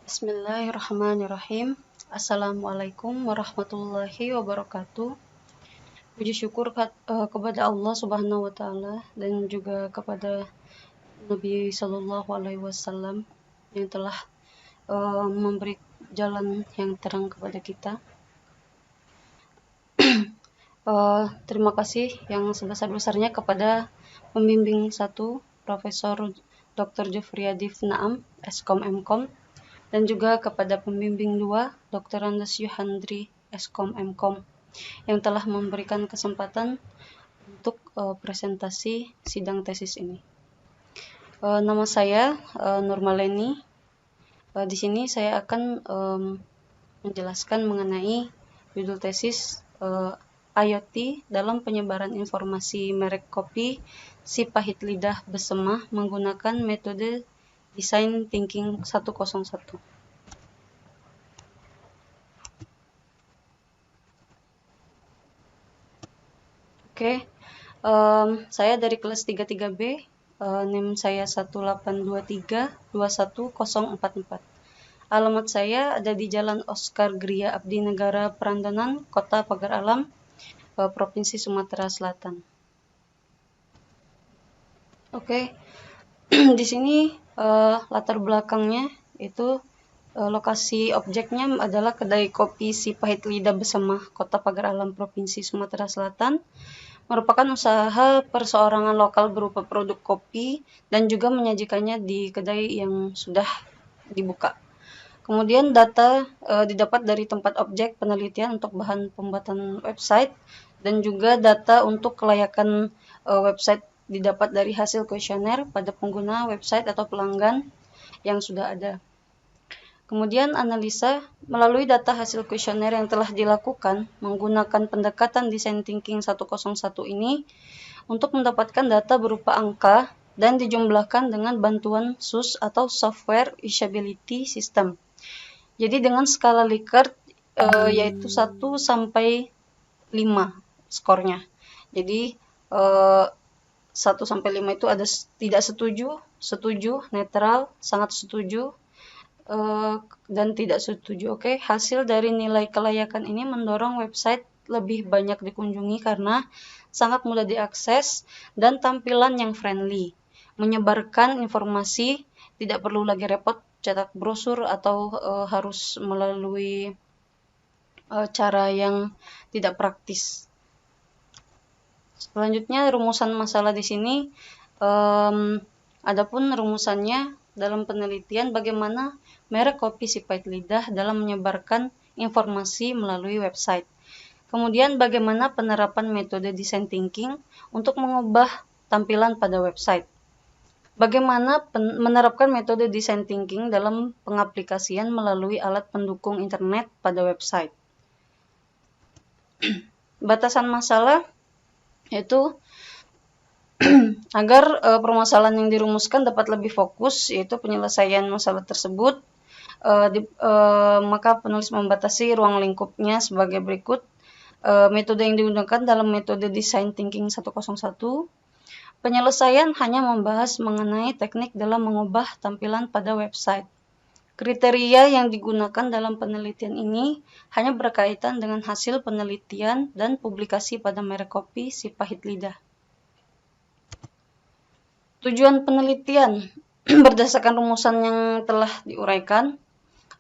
Bismillahirrahmanirrahim. Assalamualaikum warahmatullahi wabarakatuh. Puji syukur kepada Allah Subhanahu wa taala dan juga kepada Nabi Shallallahu alaihi wasallam yang telah memberi jalan yang terang kepada kita. Terima kasih yang sebesar-besarnya kepada pembimbing 1 Profesor Dr. Jufriyadi Naam, Eskom Mkom, dan juga kepada pembimbing 2 Dr. Andes Yuhandri, Eskom Mkom, yang telah memberikan kesempatan untuk presentasi sidang tesis ini. Nama saya Nurmaleni. Di sini saya akan menjelaskan mengenai judul tesis IoT dalam penyebaran informasi merek kopi si pahit lidah Besema menggunakan metode Design Thinking 101. Oke, saya dari kelas 33B, NIM saya 182321044. Alamat saya ada di Jalan Oscar Gria Abdi Negara Perandonan, Kota Pagar Alam, Provinsi Sumatera Selatan. Oke, di sini latar belakangnya itu lokasi objeknya adalah kedai kopi si pahit lidah Besema, Kota Pagar Alam, Provinsi Sumatera Selatan. Merupakan usaha perseorangan lokal berupa produk kopi dan juga menyajikannya di kedai yang sudah dibuka. Kemudian data didapat dari tempat objek penelitian untuk bahan pembuatan website dan juga data untuk kelayakan website didapat dari hasil kuesioner pada pengguna website atau pelanggan yang sudah ada. Kemudian analisa melalui data hasil kuesioner yang telah dilakukan menggunakan pendekatan Design Thinking 101 ini untuk mendapatkan data berupa angka dan dijumlahkan dengan bantuan SUS atau Software Usability System. Jadi dengan skala Likert yaitu 1 sampai 5 skornya. Jadi 1 sampai 5 itu ada tidak setuju, setuju, netral, sangat setuju, dan tidak setuju. Oke, hasil dari nilai kelayakan ini mendorong website lebih banyak dikunjungi karena sangat mudah diakses dan tampilan yang friendly, menyebarkan informasi, tidak perlu lagi repot cetak brosur atau harus melalui cara yang tidak praktis. Selanjutnya rumusan masalah di sini, adapun rumusannya dalam penelitian bagaimana merek kopi si pahit lidah dalam menyebarkan informasi melalui website. Kemudian bagaimana penerapan metode design thinking untuk mengubah tampilan pada website. Bagaimana menerapkan metode design thinking dalam pengaplikasian melalui alat pendukung internet pada website. Batasan masalah yaitu agar permasalahan yang dirumuskan dapat lebih fokus, yaitu penyelesaian masalah tersebut, maka penulis membatasi ruang lingkupnya sebagai berikut. Metode yang digunakan dalam metode Design Thinking 101, penyelesaian hanya membahas mengenai teknik dalam mengubah tampilan pada website. Kriteria yang digunakan dalam penelitian ini hanya berkaitan dengan hasil penelitian dan publikasi pada merek kopi si pahit lidah. Tujuan penelitian berdasarkan rumusan yang telah diuraikan,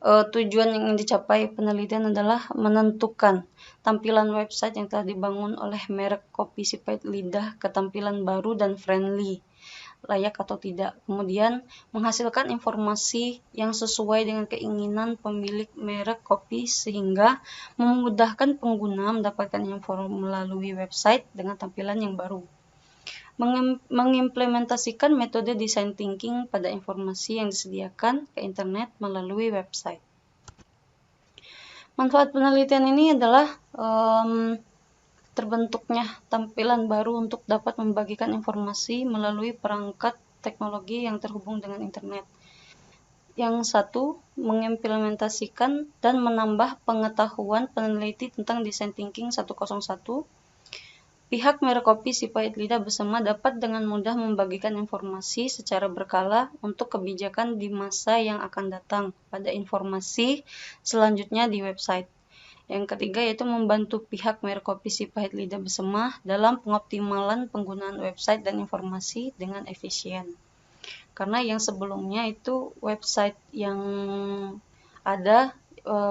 tujuan yang ingin dicapai penelitian adalah menentukan tampilan website yang telah dibangun oleh merek kopi si pahit lidah ke tampilan baru dan friendly, layak atau tidak. Kemudian menghasilkan informasi yang sesuai dengan keinginan pemilik merek kopi sehingga memudahkan pengguna mendapatkan informasi melalui website dengan tampilan yang baru. Mengimplementasikan metode design thinking pada informasi yang disediakan ke internet melalui website. Manfaat penelitian ini adalah terbentuknya tampilan baru untuk dapat membagikan informasi melalui perangkat teknologi yang terhubung dengan internet. Yang satu, mengimplementasikan dan menambah pengetahuan peneliti tentang design thinking 101. Pihak merek kopi Si Pahit Lidah Bersama dapat dengan mudah membagikan informasi secara berkala untuk kebijakan di masa yang akan datang pada informasi selanjutnya di website. Yang ketiga yaitu membantu pihak merek kopi Si Pahit Lidah Bersama dalam pengoptimalan penggunaan website dan informasi dengan efisien. Karena yang sebelumnya itu website yang ada,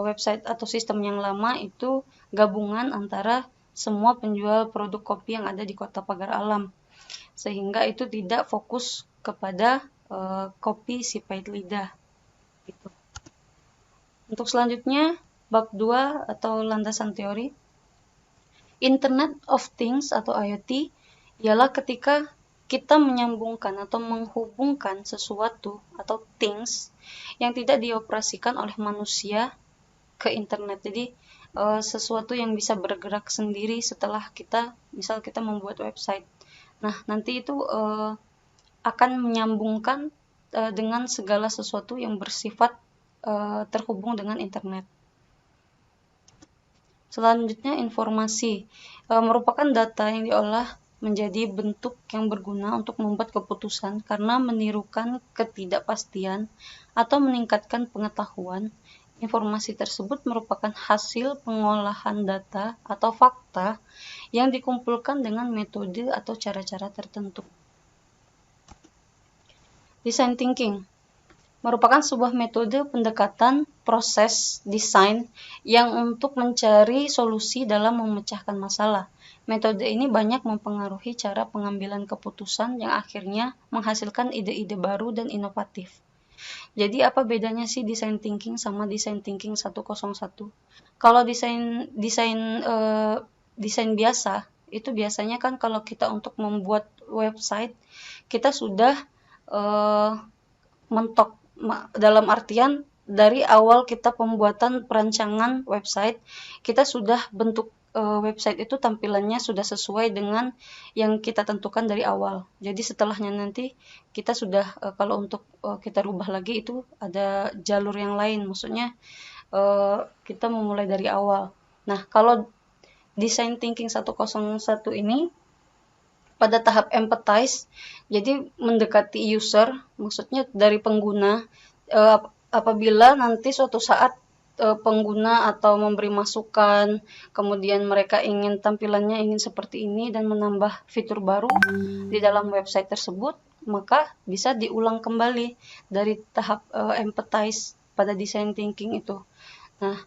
website atau sistem yang lama itu gabungan antara semua penjual produk kopi yang ada di Kota Pagar Alam, sehingga itu tidak fokus kepada kopi Si Pahit Lidah gitu. Untuk selanjutnya bab 2 atau landasan teori, Internet of Things atau IoT ialah ketika kita menyambungkan atau menghubungkan sesuatu atau things yang tidak dioperasikan oleh manusia ke internet. Jadi sesuatu yang bisa bergerak sendiri setelah misal kita membuat website. Nah, nanti itu akan menyambungkan dengan segala sesuatu yang bersifat terhubung dengan internet. Selanjutnya, informasi merupakan data yang diolah menjadi bentuk yang berguna untuk membuat keputusan karena menirukan ketidakpastian atau meningkatkan pengetahuan. Informasi tersebut merupakan hasil pengolahan data atau fakta yang dikumpulkan dengan metode atau cara-cara tertentu. Design thinking merupakan sebuah metode pendekatan proses desain yang untuk mencari solusi dalam memecahkan masalah. Metode ini banyak mempengaruhi cara pengambilan keputusan yang akhirnya menghasilkan ide-ide baru dan inovatif. Jadi apa bedanya sih design thinking sama design thinking 101? Kalau desain biasa itu biasanya kan kalau kita untuk membuat website kita sudah mentok dalam artian dari awal kita pembuatan perancangan website kita sudah bentuk website itu tampilannya sudah sesuai dengan yang kita tentukan dari awal. Jadi setelahnya nanti kita sudah kalau untuk kita rubah lagi itu ada jalur yang lain, maksudnya kita memulai dari awal. Nah, kalau design thinking 101 ini pada tahap empathize, jadi mendekati user, maksudnya dari pengguna, apabila nanti suatu saat pengguna atau memberi masukan, kemudian mereka ingin tampilannya ingin seperti ini dan menambah fitur baru di dalam website tersebut, maka bisa diulang kembali dari tahap empathize pada design thinking itu. Nah,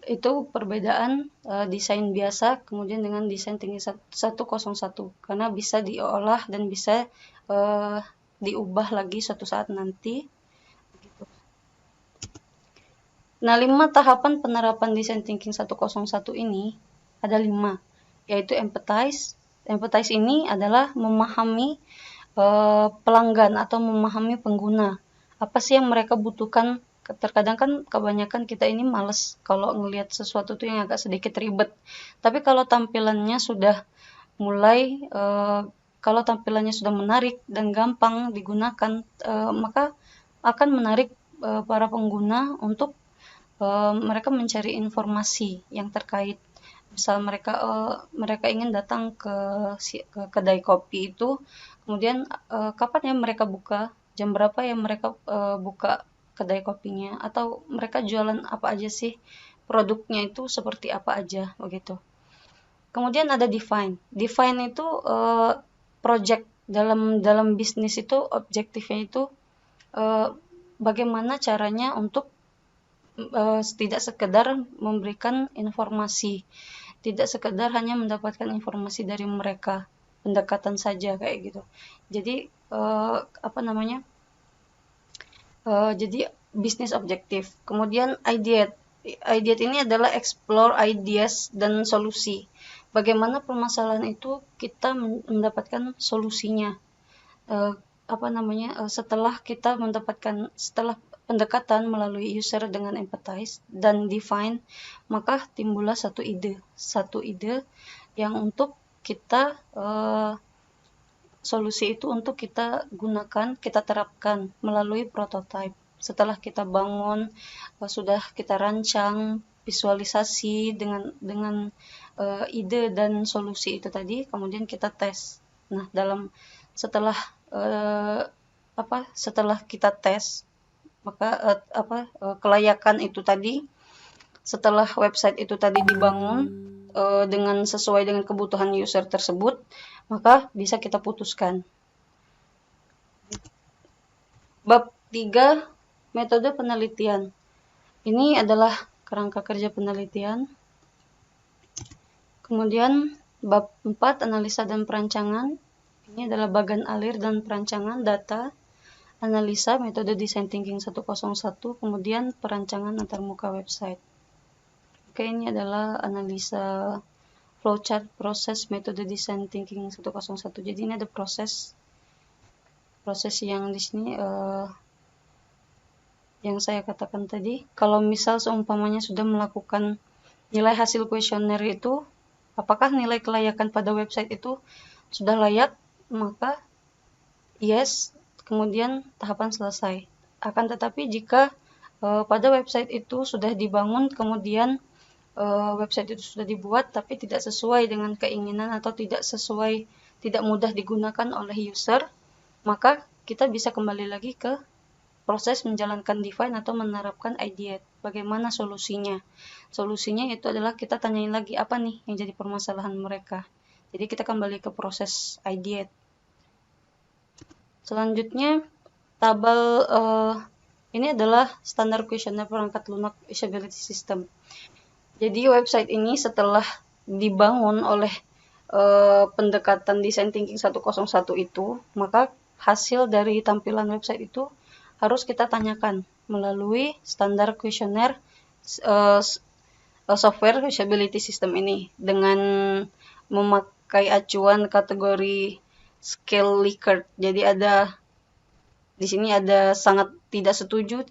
itu perbedaan desain biasa kemudian dengan desain thinking 101 karena bisa diolah dan bisa diubah lagi suatu saat nanti. Nah, 5 tahapan penerapan design thinking 101 ini ada 5, yaitu empathize. Empathize ini adalah memahami pelanggan atau memahami pengguna. Apa sih yang mereka butuhkan? Terkadang kan kebanyakan kita ini males kalau ngelihat sesuatu tuh yang agak sedikit ribet. Tapi kalau tampilannya sudah mulai kalau tampilannya sudah menarik dan gampang digunakan, maka akan menarik para pengguna untuk mereka mencari informasi yang terkait. Misal mereka ingin datang ke kedai kopi itu, kemudian kapan ya mereka buka, jam berapa ya mereka buka kedai kopinya, atau mereka jualan apa aja sih, produknya itu seperti apa aja begitu. Kemudian ada define. Define itu project dalam bisnis itu objektifnya itu bagaimana caranya untuk tidak sekedar memberikan informasi, tidak sekedar hanya mendapatkan informasi dari mereka, pendekatan saja kayak gitu. Jadi jadi bisnis objektif. Kemudian ideate ini adalah explore ideas dan solusi. Bagaimana permasalahan itu kita mendapatkan solusinya. Setelah pendekatan melalui user dengan empathize dan define, maka timbullah satu ide yang untuk kita solusi itu untuk kita gunakan, kita terapkan melalui prototype. Setelah kita bangun, sudah kita rancang visualisasi dengan ide dan solusi itu tadi, kemudian kita tes. Nah, setelah kita tes, maka kelayakan itu tadi, setelah website itu tadi dibangun sesuai dengan kebutuhan user tersebut, maka bisa kita putuskan. Bab 3, metode penelitian. Ini adalah kerangka kerja penelitian. Kemudian bab 4, analisa dan perancangan. Ini adalah bagan alir dan perancangan data, analisa, metode design thinking 101, kemudian perancangan antarmuka website. Oke, ini adalah analisa flowchart proses metode design thinking 101. Jadi ini ada proses yang di sini yang saya katakan tadi. Kalau misal seumpamanya sudah melakukan nilai hasil kuesioner itu, apakah nilai kelayakan pada website itu sudah layak, maka yes, kemudian tahapan selesai. Akan tetapi jika pada website itu sudah dibangun, kemudian website itu sudah dibuat tapi tidak sesuai dengan keinginan atau tidak mudah digunakan oleh user, maka kita bisa kembali lagi ke proses menjalankan define atau menerapkan ideate. Bagaimana solusinya? Solusinya itu adalah kita tanyain lagi apa nih yang jadi permasalahan mereka. Jadi kita kembali ke proses ideate. Selanjutnya tabel ini adalah standar kuesioner perangkat lunak usability system. Jadi website ini setelah dibangun oleh pendekatan design thinking 101 itu, maka hasil dari tampilan website itu harus kita tanyakan melalui standar kuesioner software usability system ini dengan memakai acuan kategori scale Likert. Jadi di sini ada sangat tidak setuju,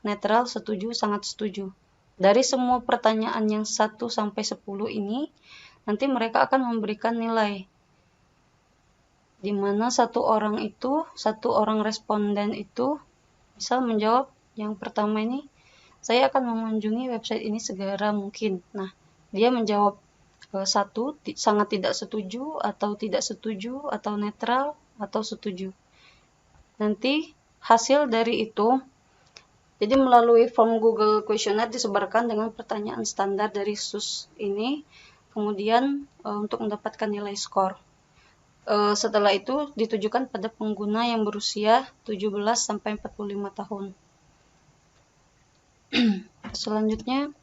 netral, setuju, sangat setuju. Dari semua pertanyaan yang 1 sampai 10 ini, nanti mereka akan memberikan nilai. Di mana satu orang responden itu misal menjawab yang pertama ini, saya akan mengunjungi website ini segera mungkin. Nah, dia menjawab 1, sangat tidak setuju, atau netral, atau setuju. Nanti hasil dari itu, jadi melalui form Google Questionnaire disebarkan dengan pertanyaan standar dari SUS ini, kemudian untuk mendapatkan nilai skor. Setelah itu ditujukan pada pengguna yang berusia 17 sampai 45 tahun. Selanjutnya,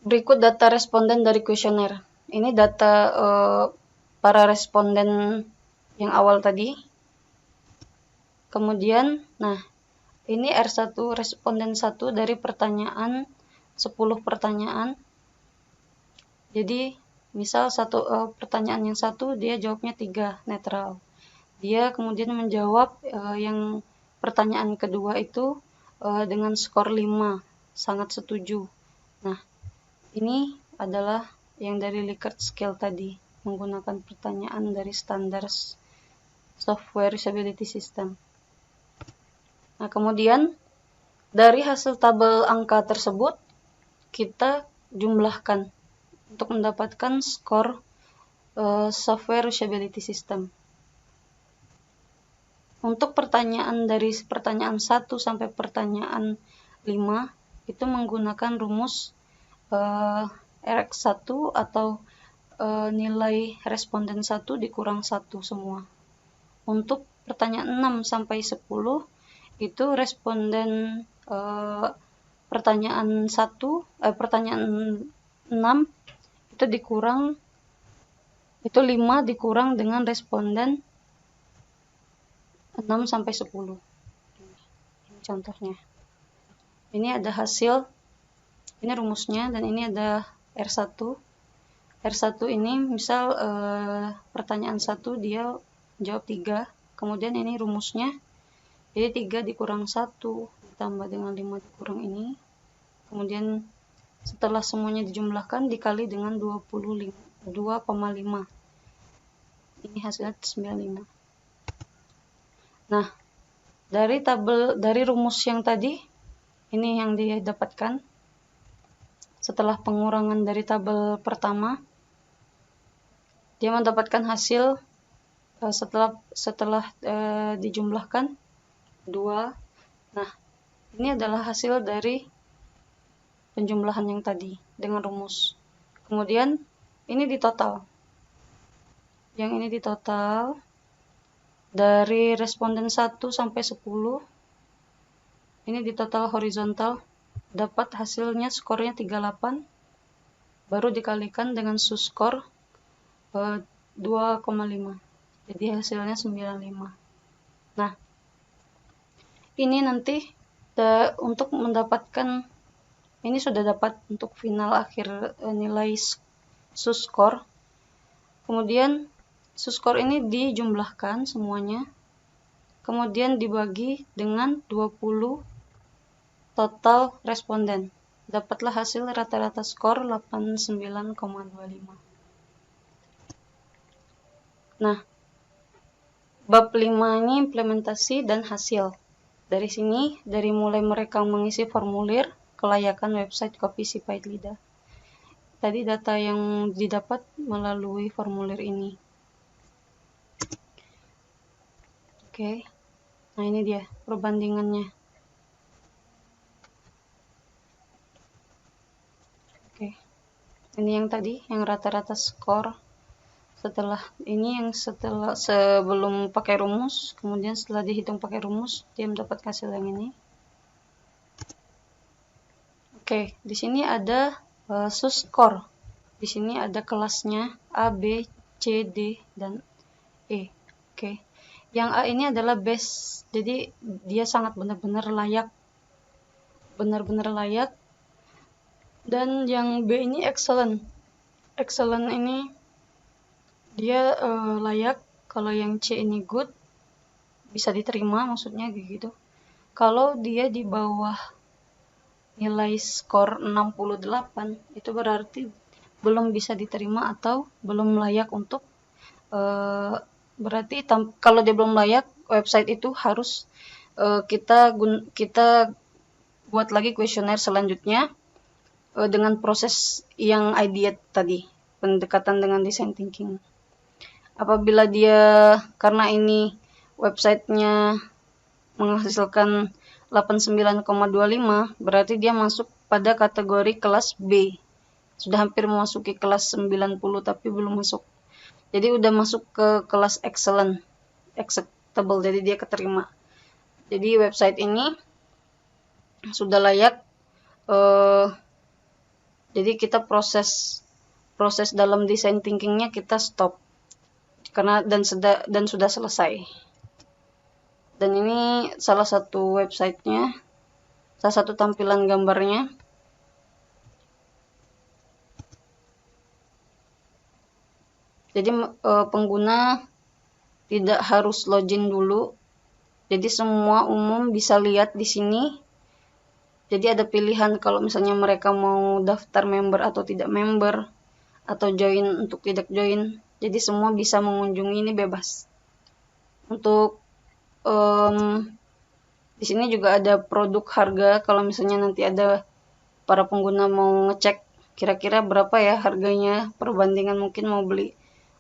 berikut data responden dari kuesioner. Ini data para responden yang awal tadi. Kemudian, ini R1 responden 1 dari pertanyaan 10 pertanyaan. Jadi misal pertanyaan yang 1 dia jawabnya 3 netral. Dia kemudian menjawab yang pertanyaan kedua itu dengan skor 5 sangat setuju. Nah, ini adalah yang dari Likert scale tadi, menggunakan pertanyaan dari standar software usability system. Nah, kemudian dari hasil tabel angka tersebut kita jumlahkan untuk mendapatkan skor software usability system. Untuk pertanyaan dari pertanyaan 1 sampai pertanyaan 5 itu menggunakan rumus RX1 atau nilai responden 1 dikurang 1 semua. Untuk pertanyaan 6 sampai 10 itu responden pertanyaan 6 itu dikurang, itu 5 dikurang dengan responden 6 sampai 10. Ini contohnya. Ini ada hasil, ini rumusnya, dan ini ada R1. R1 ini misal pertanyaan 1 dia jawab 3, kemudian ini rumusnya, jadi 3 dikurang 1 ditambah dengan 5 dikurang ini, kemudian setelah semuanya dijumlahkan dikali dengan 2,5. Ini hasilnya 95. Nah, dari rumus yang tadi, ini yang didapatkan. setelah pengurangan dari tabel pertama, dia mendapatkan hasil setelah dijumlahkan 2. Nah, ini adalah hasil dari penjumlahan yang tadi dengan rumus. Kemudian ini ditotal. Yang ini ditotal dari responden 1 sampai 10. Ini ditotal horizontal, dapat hasilnya skornya 38, baru dikalikan dengan suskor 2,5. Jadi hasilnya 95. Nah, ini nanti untuk mendapatkan, ini sudah dapat untuk final akhir nilai suskor. Kemudian suskor ini dijumlahkan semuanya, kemudian dibagi dengan 20 total responden. Dapatlah hasil rata-rata skor 89,25. Nah, bab 5 ini implementasi dan hasil. Dari sini, dari mulai mereka mengisi formulir kelayakan website Kopisi Pahit Lidah. Tadi data yang didapat melalui formulir ini. Oke. Nah, ini dia perbandingannya. Oke. Ini yang tadi, yang rata-rata skor. Setelah ini yang sebelum pakai rumus, kemudian setelah dihitung pakai rumus, dia mendapat hasil yang ini. Oke, di sini ada suskor. Di sini ada kelasnya A, B, C, D, dan E. Oke. Yang A ini adalah best. Jadi dia sangat benar-benar layak. Benar-benar layak. Dan yang B ini excellent. Excellent ini dia layak. Kalau yang C ini good, bisa diterima, maksudnya gitu. Kalau dia di bawah nilai skor 68, itu berarti belum bisa diterima atau belum layak untuk berarti kalau dia belum layak, website itu harus kita buat lagi kuesioner selanjutnya dengan proses yang ideat tadi, pendekatan dengan design thinking. Apabila dia, karena ini websitenya menghasilkan 89,25, berarti dia masuk pada kategori kelas B. Sudah hampir memasuki kelas 90 tapi belum masuk. Jadi udah masuk ke kelas excellent, acceptable, jadi dia keterima. Jadi website ini sudah layak. Jadi kita proses dalam design thinkingnya kita stop karena dan sudah selesai. Dan ini salah satu websitenya, salah satu tampilan gambarnya. Jadi pengguna tidak harus login dulu. Jadi semua umum bisa lihat di sini. Jadi ada pilihan kalau misalnya mereka mau daftar member atau tidak member, atau join untuk tidak join. Jadi semua bisa mengunjungi, ini bebas. Untuk di sini juga ada produk harga. Kalau misalnya nanti ada para pengguna mau ngecek kira-kira berapa ya harganya, perbandingan mungkin mau beli,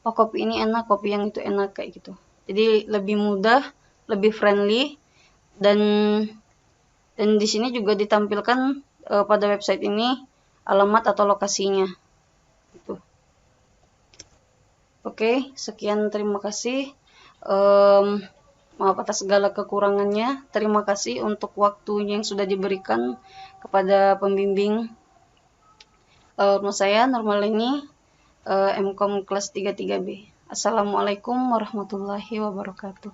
oh kopi ini enak, kopi yang itu enak, kayak gitu. Jadi lebih mudah, lebih friendly, dan di sini juga ditampilkan pada website ini alamat atau lokasinya. Gitu. Oke, sekian, terima kasih. Maaf atas segala kekurangannya. Terima kasih untuk waktu yang sudah diberikan kepada pembimbing. Nama saya Nurmalini, MKOM kelas 33B. Assalamualaikum warahmatullahi wabarakatuh.